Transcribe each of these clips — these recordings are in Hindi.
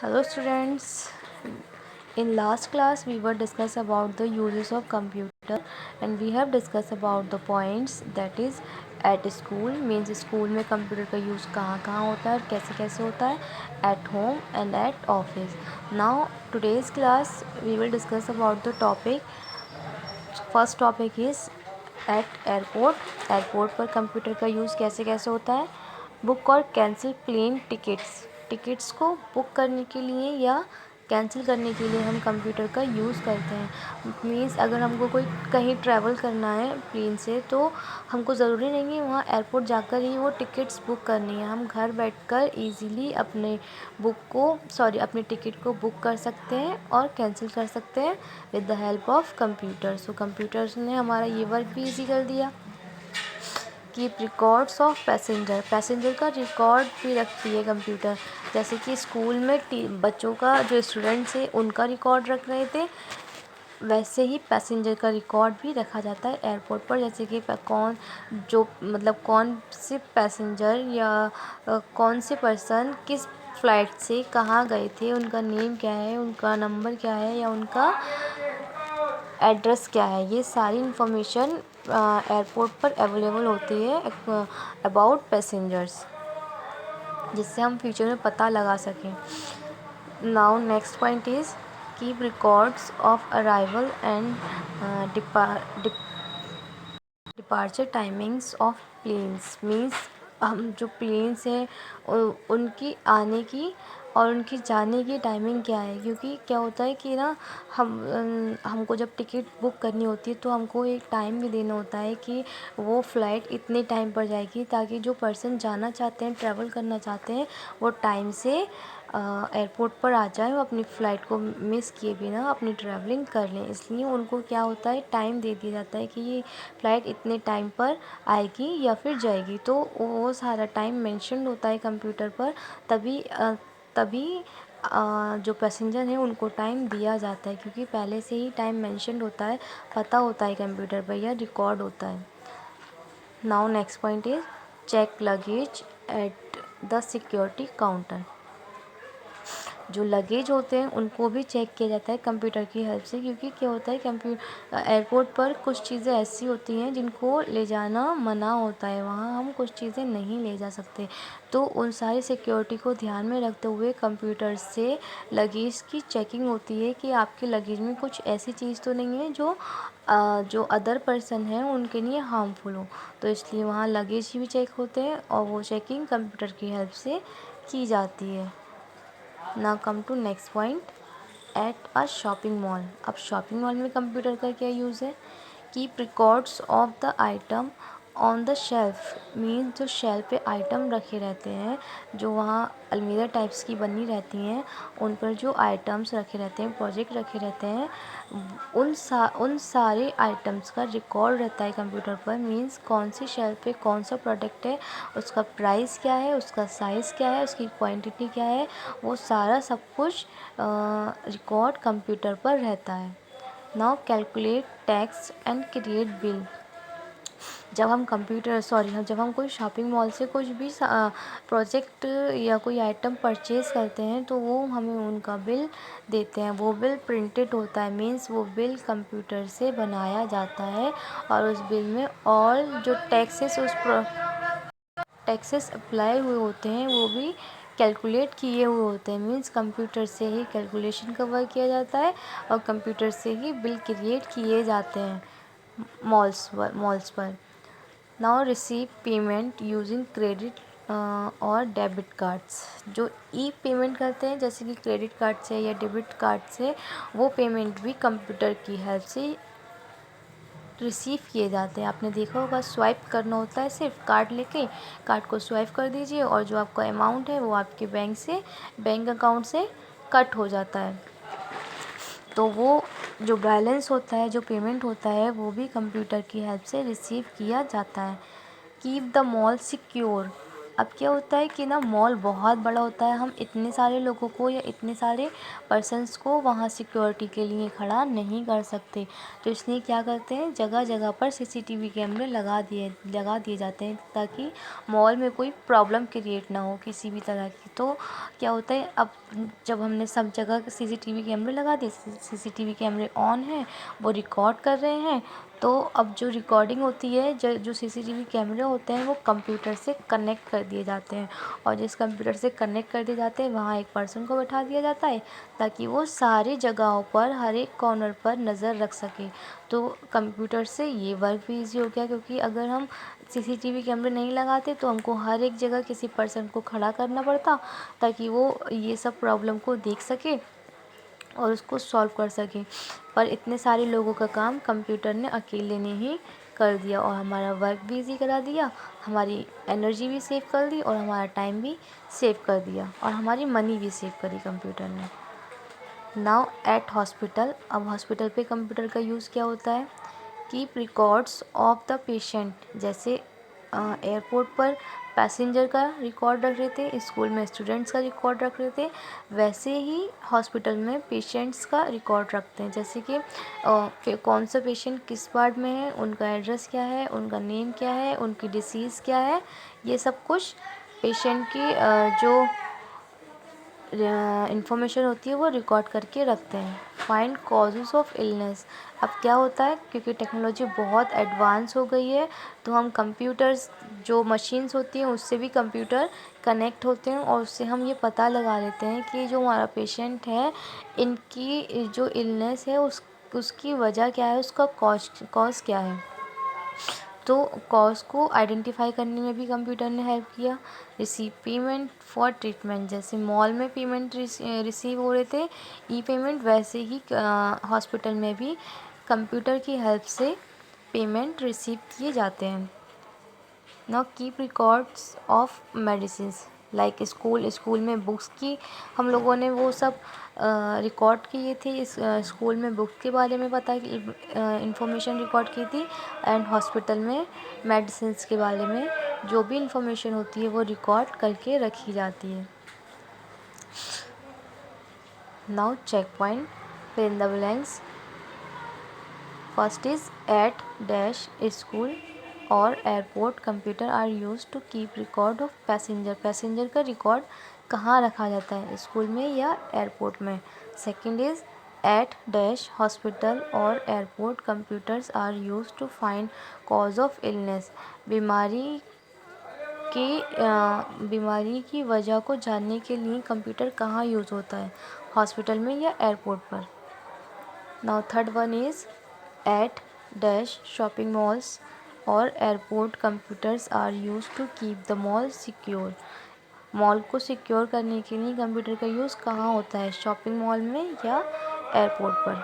Hello students. In last class we were discuss about the uses of computer and we have discussed about the points that is at school means school में कंप्यूटर का यूज़ कहाँ कहाँ होता है और कैसे कैसे होता है at home and at office. Now today's class we will discuss about the topic. First topic is at airport. Airport पर कंप्यूटर का यूज़ कैसे कैसे होता है. बुक और कैंसिल प्लेन टिकट्स को बुक करने के लिए या कैंसिल करने के लिए हम कंप्यूटर का यूज़ करते हैं. मीन्स अगर हमको कोई कहीं ट्रैवल करना है प्लेन से तो हमको ज़रूरी नहीं है वहाँ एयरपोर्ट जाकर ही वो टिकट्स बुक करनी है. हम घर बैठकर इजीली अपने टिकट को बुक कर सकते हैं और कैंसिल कर सकते हैं with the help of computer. So computers ने हमारा ये वर्क भी ईजी कर दिया. कीप रिकॉर्ड्स ऑफ पैसेंजर का रिकॉर्ड भी रखती है कंप्यूटर. जैसे कि स्कूल में बच्चों का जो स्टूडेंट्स है उनका रिकॉर्ड रख रहे थे वैसे ही पैसेंजर का रिकॉर्ड भी रखा जाता है एयरपोर्ट पर. जैसे कि कौन से पैसेंजर या कौन से पर्सन किस फ़्लाइट से कहाँ गए थे, उनका नेम क्या है, उनका नंबर क्या है या उनका एड्रेस क्या है, ये सारी इन्फॉर्मेशन एयरपोर्ट पर अवेलेबल होती है अबाउट पैसेंजर्स, जिससे हम फ्यूचर में पता लगा सकें. Now next point is keep records of arrival and departure timings of planes. Means हम जो प्लेन्स हैं उनकी आने की और उनकी जाने की टाइमिंग क्या है. क्योंकि क्या होता है कि ना हमको जब टिकट बुक करनी होती है तो हमको एक टाइम भी देना होता है कि वो फ़्लाइट इतने टाइम पर जाएगी, ताकि जो पर्सन जाना चाहते हैं, ट्रैवल करना चाहते हैं, वो टाइम से एयरपोर्ट पर आ जाए, वो अपनी फ़्लाइट को मिस किए बिना अपनी ट्रैवलिंग कर लें. इसलिए उनको क्या होता है, टाइम दे दिया जाता है कि ये फ़्लाइट इतने टाइम पर आएगी या फिर जाएगी. तो वो सारा टाइम मेंशन होता है कंप्यूटर पर. तभी जो पैसेंजर हैं उनको टाइम दिया जाता है, क्योंकि पहले से ही टाइम मेंशन होता है, पता होता है कंप्यूटर पर या रिकॉर्ड होता है. Now next point is check luggage at the security counter. जो लगेज होते हैं उनको भी चेक किया जाता है कंप्यूटर की हेल्प से. क्योंकि क्या होता है एयरपोर्ट पर कुछ चीज़ें ऐसी होती हैं जिनको ले जाना मना होता है, वहाँ हम कुछ चीज़ें नहीं ले जा सकते. तो उन सारी सिक्योरिटी को ध्यान में रखते हुए कंप्यूटर से लगेज की चेकिंग होती है कि आपके लगेज में कुछ ऐसी चीज़ तो नहीं है जो अदर पर्सन हैं उनके लिए हार्मफुल हो. तो इसलिए वहाँ लगेज भी चेक होते हैं और वो चेकिंग कंप्यूटर की हेल्प से की जाती है. Now come to next point at a shopping mall. अब शॉपिंग मॉल में कंप्यूटर का क्या यूज़ है. Keep records of the item on the shelf. Means जो शेल्फ पे आइटम रखे रहते हैं, जो वहाँ अलमीरा टाइप्स की बनी रहती हैं, उन पर जो आइटम्स रखे रहते हैं, प्रोजेक्ट रखे रहते हैं, उन सारे आइटम्स का रिकॉर्ड रहता है कंप्यूटर पर. मीन्स कौन सी शेल्फ पे कौन सा प्रोडक्ट है, उसका प्राइस क्या है, उसका साइज़ क्या है, उसकी क्वांटिटी क्या है, वो सारा सब कुछ रिकॉर्ड कंप्यूटर पर रहता है. Now calculate tax and create bill. जब हम कोई शॉपिंग मॉल से कुछ भी प्रोजेक्ट या कोई आइटम परचेज़ करते हैं तो वो हमें उनका बिल देते हैं. वो बिल प्रिंटेड होता है. मीन्स वो बिल कंप्यूटर से बनाया जाता है और उस बिल में ऑल जो टैक्सेस अप्लाई हुए होते हैं वो भी कैलकुलेट किए हुए होते हैं. मीन्स कंप्यूटर से ही कैलकुलेशन का वर्क किया जाता है और कंप्यूटर से ही बिल क्रिएट किए जाते हैं मॉल्स पर. Now receive payment using credit और डेबिट कार्ड्स. जो ई पेमेंट करते हैं जैसे कि क्रेडिट कार्ड से या डेबिट कार्ड से, वो पेमेंट भी कंप्यूटर की हेल्प से रिसीव किए जाते हैं. आपने देखा होगा स्वाइप करना होता है, सिर्फ कार्ड लेके कार्ड को स्वाइप कर दीजिए और जो आपका अमाउंट है वो आपके बैंक अकाउंट से कट हो जाता है. तो वो जो बैलेंस होता है, जो पेमेंट होता है, वो भी कंप्यूटर की हेल्प से रिसीव किया जाता है. Keep the mall secure. अब क्या होता है कि ना मॉल बहुत बड़ा होता है, हम इतने सारे लोगों को या इतने सारे पर्सन्स को वहाँ सिक्योरिटी के लिए खड़ा नहीं कर सकते, तो इसलिए क्या करते हैं, जगह जगह पर सीसीटीवी कैमरे लगा दिए जाते हैं ताकि मॉल में कोई प्रॉब्लम क्रिएट ना हो किसी भी तरह की। तो क्या होता है, अब जब हमने सब जगह सीसीटीवी कैमरे लगा दिए, सीसीटीवी कैमरे ऑन हैं, वो रिकॉर्ड कर रहे हैं, तो अब जो रिकॉर्डिंग होती है, जो सीसीटीवी कैमरे होते हैं वो कंप्यूटर से कनेक्ट कर दिए जाते हैं, और जिस कंप्यूटर से कनेक्ट कर दिए जाते हैं वहाँ एक पर्सन को बैठा दिया जाता है ताकि वो सारी जगहों पर हर एक कॉर्नर पर नज़र रख सके। तो कंप्यूटर से ये वर्क भी ईजी हो गया, क्योंकि अगर हम सीसीटीवी कैमरे नहीं लगाते तो हमको हर एक जगह किसी पर्सन को खड़ा करना पड़ता ताकि वो ये सब प्रॉब्लम को देख सके और उसको सॉल्व कर सके। पर इतने सारे लोगों का काम कंप्यूटर ने अकेले ने ही कर दिया, और हमारा वर्क भी ईजी करा दिया, हमारी एनर्जी भी सेव कर दी, और हमारा टाइम भी सेव कर दिया, और हमारी मनी भी सेव करी कंप्यूटर ने। नाउ एट हॉस्पिटल, अब हॉस्पिटल पे कंप्यूटर का यूज़ क्या होता है, keep records of the patient, जैसे एयरपोर्ट पर पैसेंजर का रिकॉर्ड रख रहे थे, स्कूल में स्टूडेंट्स का रिकॉर्ड रख रहे थे, वैसे ही हॉस्पिटल में पेशेंट्स का रिकॉर्ड रखते हैं, जैसे कि कौन सा पेशेंट किस वार्ड में है, उनका एड्रेस क्या है, उनका नेम क्या है, उनकी डिसीज़ क्या है, ये सब कुछ पेशेंट की जो इंफॉर्मेशन होती है वो रिकॉर्ड करके रखते हैं। फाइंड कॉजेज़ ऑफ इलनेस, अब क्या होता है, क्योंकि टेक्नोलॉजी बहुत एडवांस हो गई है, तो हम कंप्यूटर्स, जो मशीन्स होती हैं उससे भी कंप्यूटर कनेक्ट होते हैं, और उससे हम ये पता लगा लेते हैं कि जो हमारा पेशेंट है, इनकी जो इलनेस है उसकी वजह क्या है, उसका कॉज क्या है। तो कॉज को आइडेंटिफाई करने में भी कंप्यूटर ने हेल्प किया। रिसीव पेमेंट फॉर ट्रीटमेंट, जैसे मॉल में पेमेंट रिसीव हो रहे थे ई पेमेंट, वैसे ही हॉस्पिटल में भी कंप्यूटर की हेल्प से पेमेंट रिसीव किए जाते हैं। Now keep records of medicines, like school में बुक्स की हम लोगों ने वो सब रिकॉर्ड किए थे, इस स्कूल में बुक्स के बारे में पता इंफॉर्मेशन रिकॉर्ड की थी, एंड हॉस्पिटल में मेडिसिन्स के बारे में जो भी इंफॉर्मेशन होती है वो रिकॉर्ड करके रखी जाती है। Now check point, fill in the blanks. First is at dash school और airport computers are use to keep record of passenger, passenger का रिकॉर्ड कहाँ रखा जाता है, स्कूल में या एयरपोर्ट में। Second is at dash hospital और airport computers are use to find cause of illness, बीमारी की वजह को जानने के लिए कंप्यूटर कहाँ यूज़ होता है, हॉस्पिटल में या एयरपोर्ट पर। Now third one is at dash shopping malls और airport computers are use to keep the mall secure, mall को सिक्योर करने के लिए कंप्यूटर का यूज़ कहाँ होता है, शॉपिंग मॉल में या एयरपोर्ट पर।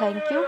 Thank you.